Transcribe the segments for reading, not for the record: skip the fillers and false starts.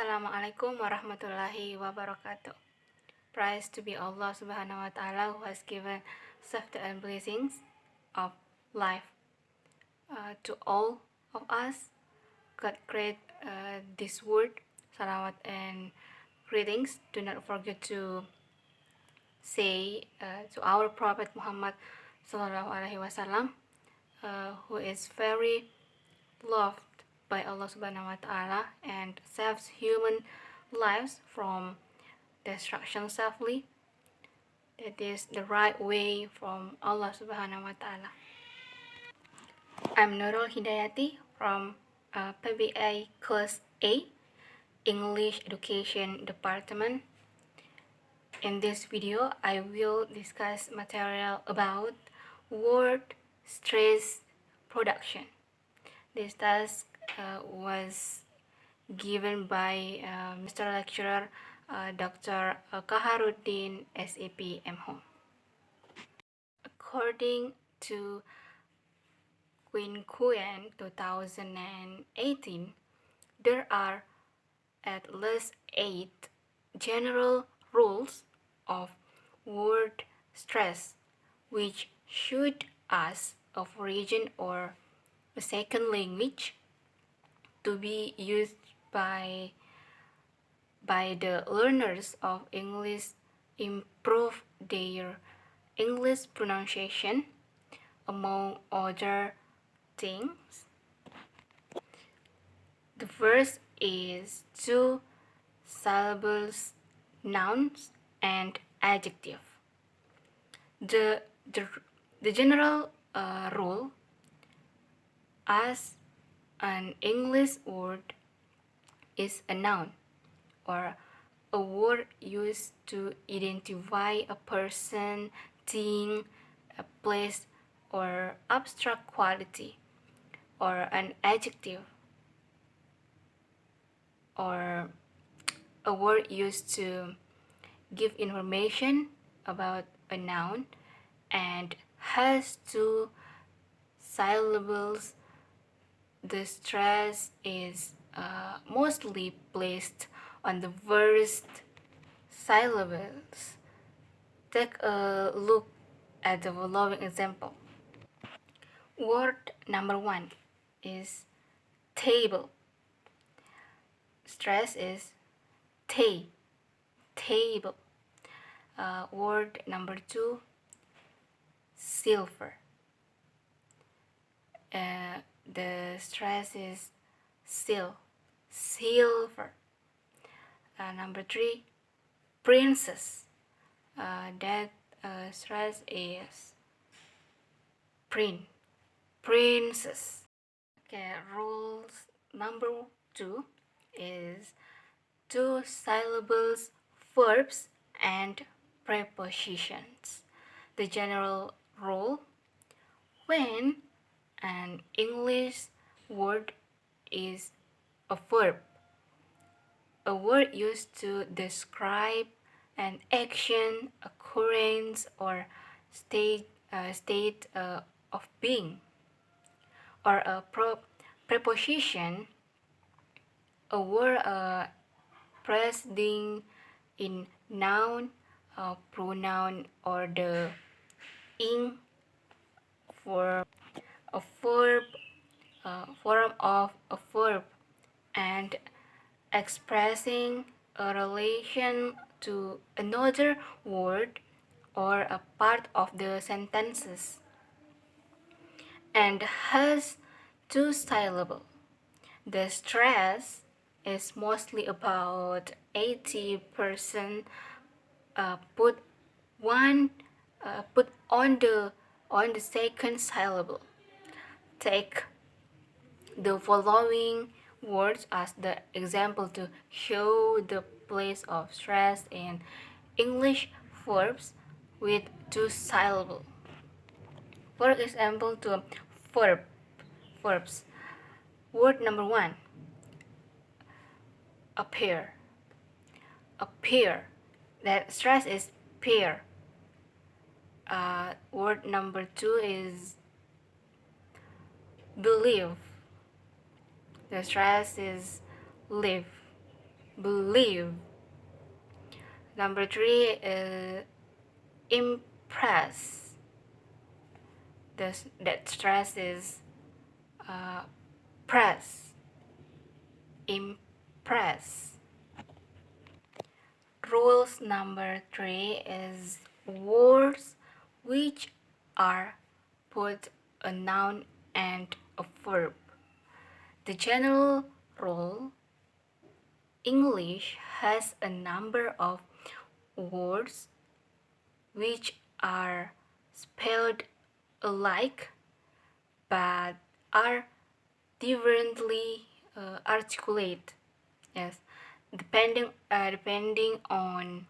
Assalamualaikum warahmatullahi wabarakatuh. Praise to be Allah subhanahu wa ta'ala who has given safety and blessings of life to all of us. God create this word, salawat and greetings. Do not forget to say to our Prophet Muhammad sallallahu alaihi wasallam, who is very loved by Allah subhanahu wa ta'ala and saves human lives from destruction safely. That is the right way from Allah subhanahu wa ta'ala. I'm Nurul Hidayati from PBA Class A, English Education Department. In this video, I will discuss material about word stress production. This task was given by Mr. Lecturer Dr. Kaharuddin SAP MHOM. According to Queen 2018, there are at least 8 general rules of word stress which should us of origin or a second language to be used by the learners of English improve their English pronunciation, among other things. The first is 2 syllables, nouns and adjective. The general rule as an English word is a noun or a word used to identify a person, thing, a place, or abstract quality, or an adjective, or a word used to give information about a noun and has 2 syllables. The stress is mostly placed on the first syllables. Take a look at the following example. Word number 1 is table. Stress is table. Word number 2, silver. The stress is silver. Number 3, princess. That stress is princess. Okay, rules number 2 is 2 syllables, verbs and prepositions. The general rule: when an English word is a verb, a word used to describe an action, occurrence, or state of being, or a preposition, a word preceding in noun, pronoun, or the ing for a verb, form of a verb, and expressing a relation to another word or a part of the sentences, and has 2 syllables. The stress is mostly about 80% put on the second syllable. Take the following words as the example to show the place of stress in English verbs with 2 syllables. For example, to verbs. Word number 1, appear. That stress is peer. Word number 2 is believe. The stress is live. believe. Number 3 is impress. That stress is press, impress. Rules number 3 is words which are both a noun and a verb. The general rule: English has a number of words which are spelled alike but are differently articulate. Yes, depending on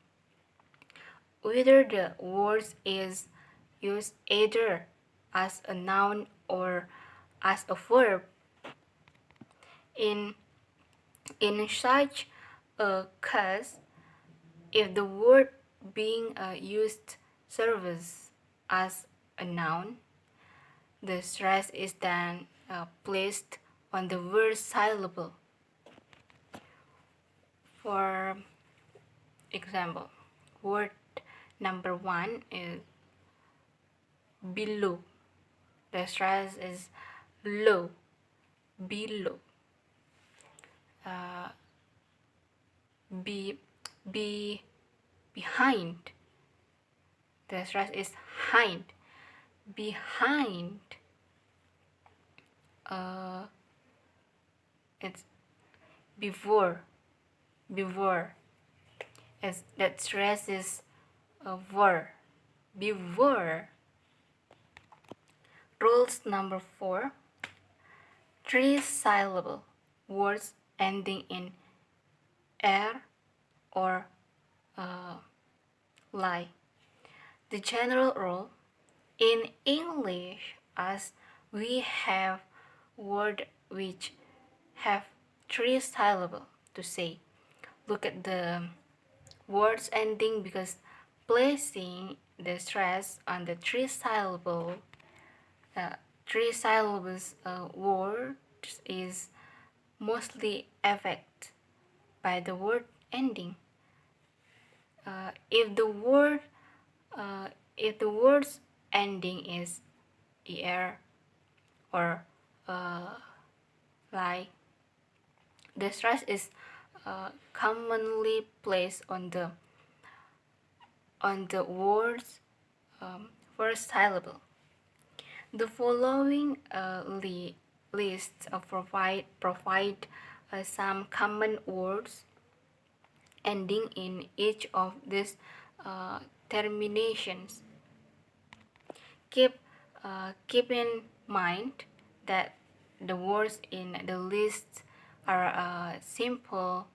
whether the word is used either as a noun or as a verb. In such a case, if the word being used serves as a noun, the stress is then placed on the word syllable. For example, word number 1 is below. The stress is low, below. Be behind. The stress is hind, behind. It's before. It's that stress is were, before. Rules number 4: 3 syllable words ending in er or lie. The general rule: in English, as we have words which have 3 syllables to say, look at the words ending, because placing the stress on the 3 syllables words is mostly affected by the word ending. If the word's ending is er or like, the stress is commonly placed on the word's first syllable. The following lists provide some common words ending in each of these terminations. Keep in mind that the words in the list are a simple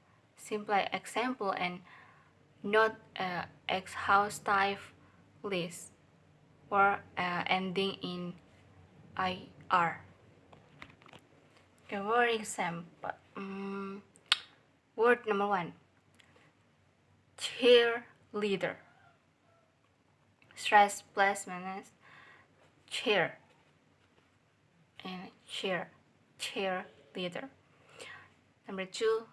example and not exhaustive list or ending in ir. Okay, for example, word number 1, cheerleader. Stress placement is cheer and cheerleader. Number 2,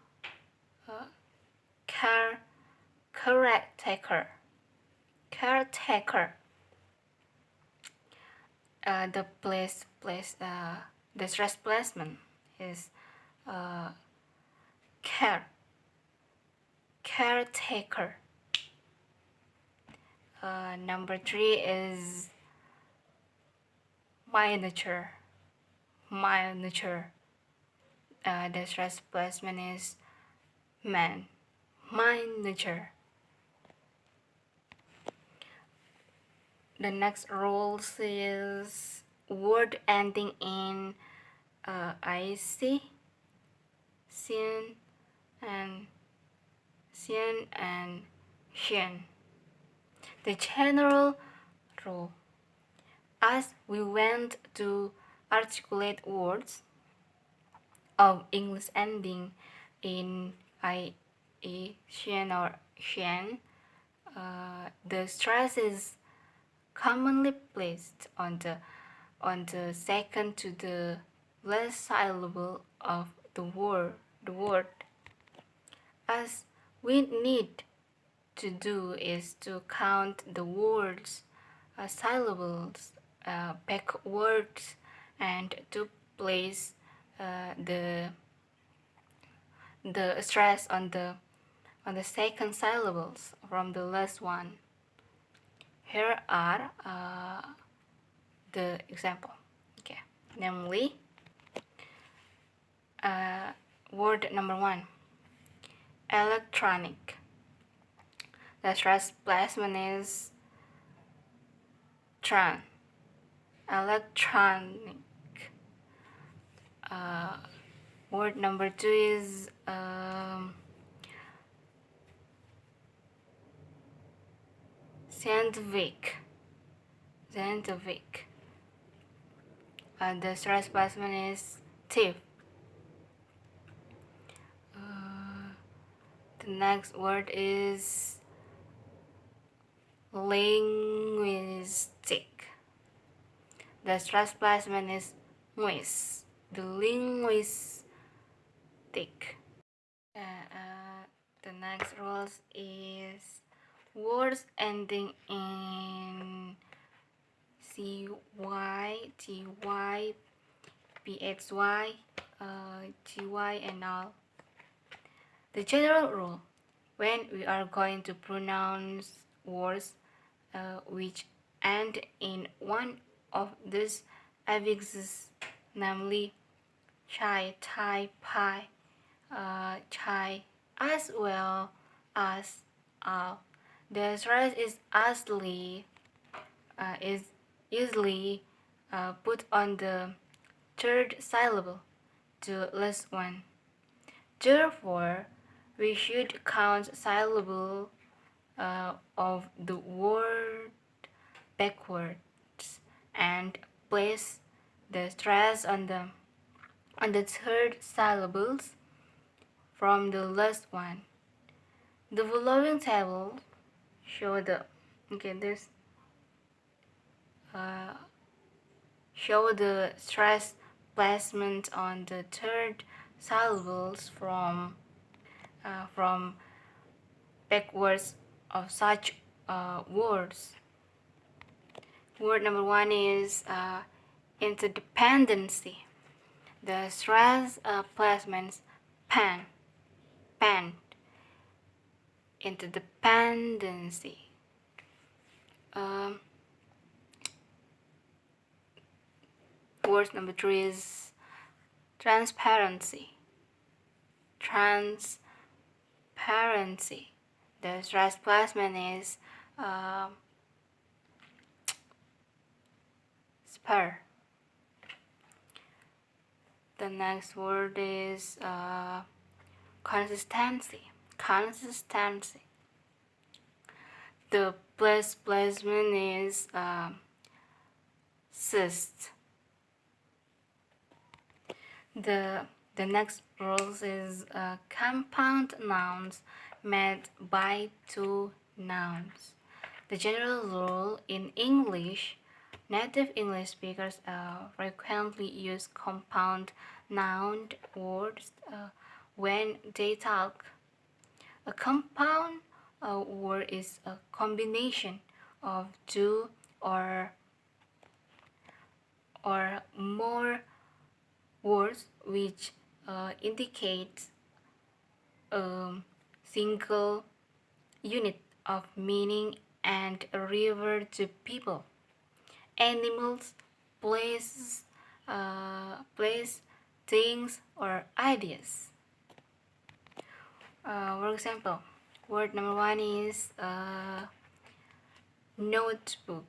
caretaker. The stress placement is caretaker. Number 3 is manager. The stress placement is manager. The next rules is word ending in ic, sin, and shin. The general rule: as we want to articulate words of English ending in ie, shin, or shen, the stress is commonly placed on the second to the last syllable of the word. what we need to do is to count the words, syllables, backwards, and to place the stress on the second syllables from the last one. Here are the example. Okay, namely, word number 1, electronic. The stress placement is tran. Electronic. Word number 2 is scientific. Scientific. The stress placement is thief. The next word is linguistic. The stress placement is moist. The linguistic. The next rules is words ending in cy, ty, phy, gy, and all. The general rule: when we are going to pronounce words which end in one of these affixes, namely chai, tai, pi, chai, as well as all, the stress is easily put on the third syllable to last one. Therefore, we should count syllable of the word backwards and place the stress on the third syllables from the last one. The following table show the show the stress placement on the third syllables from backwards of such words. Word number 1 is interdependency. The stress placements pan, interdependency. Word number 3 is transparency. The stress placement is spur. The next word is consistency. The placement is cyst. The next rules is compound nouns made by two nouns. The general rule in English: native English speakers frequently use compound noun words when they talk. A compound word is a combination of two or more words which indicates a single unit of meaning and refer to people, animals, places, things, or ideas. For example, word number 1 is notebook.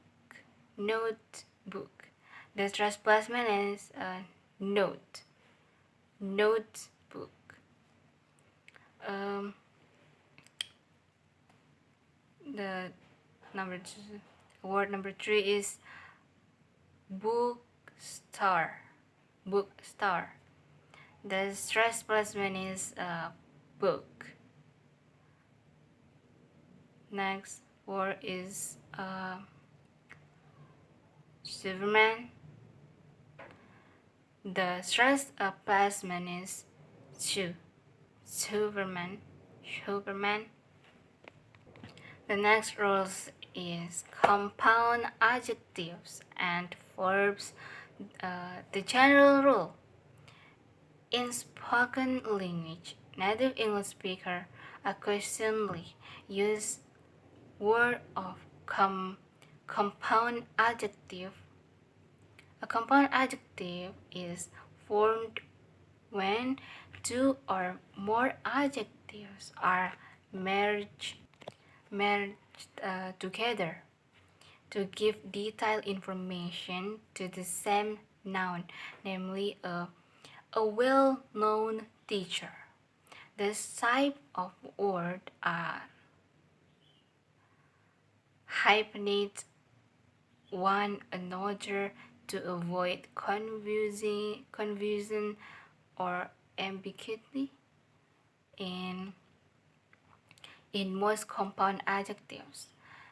The stress placement is notebook. The word number 3 is bookstore. The stress placement is book. Next word is Superman. The stress placement is Superman. Superman. The next rules is compound adjectives and verbs. The general rule: in spoken language, native English speaker occasionally use word of compound adjective. A compound adjective is formed when two or more adjectives are merged together to give detailed information to the same noun, namely a well-known teacher. This type of word are hyphenate one another to avoid confusion or ambiguity. In most compound adjectives,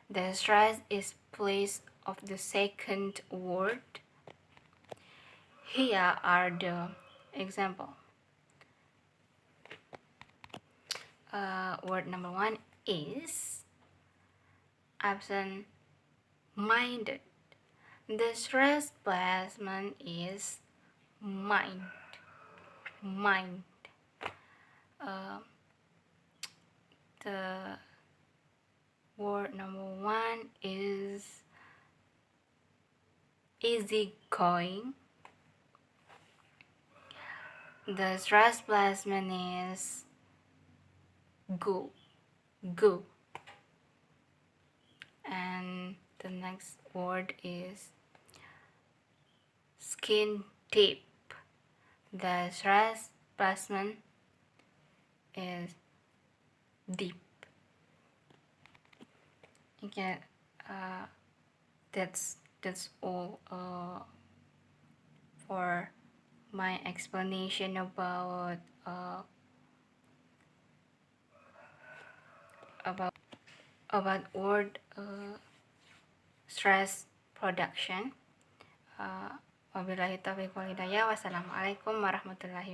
the stress is placed of the second word. Here are the example. Word number one is absent-minded. The stress placement is mind. The word number one is easygoing. The stress placement is go. And the next word is skin deep. The stress placement is deep. Okay, that's all for my explanation about word stress production. Wabillahi taufiq wal hidayah. Wassalamualaikum warahmatullahi wabarakatuh.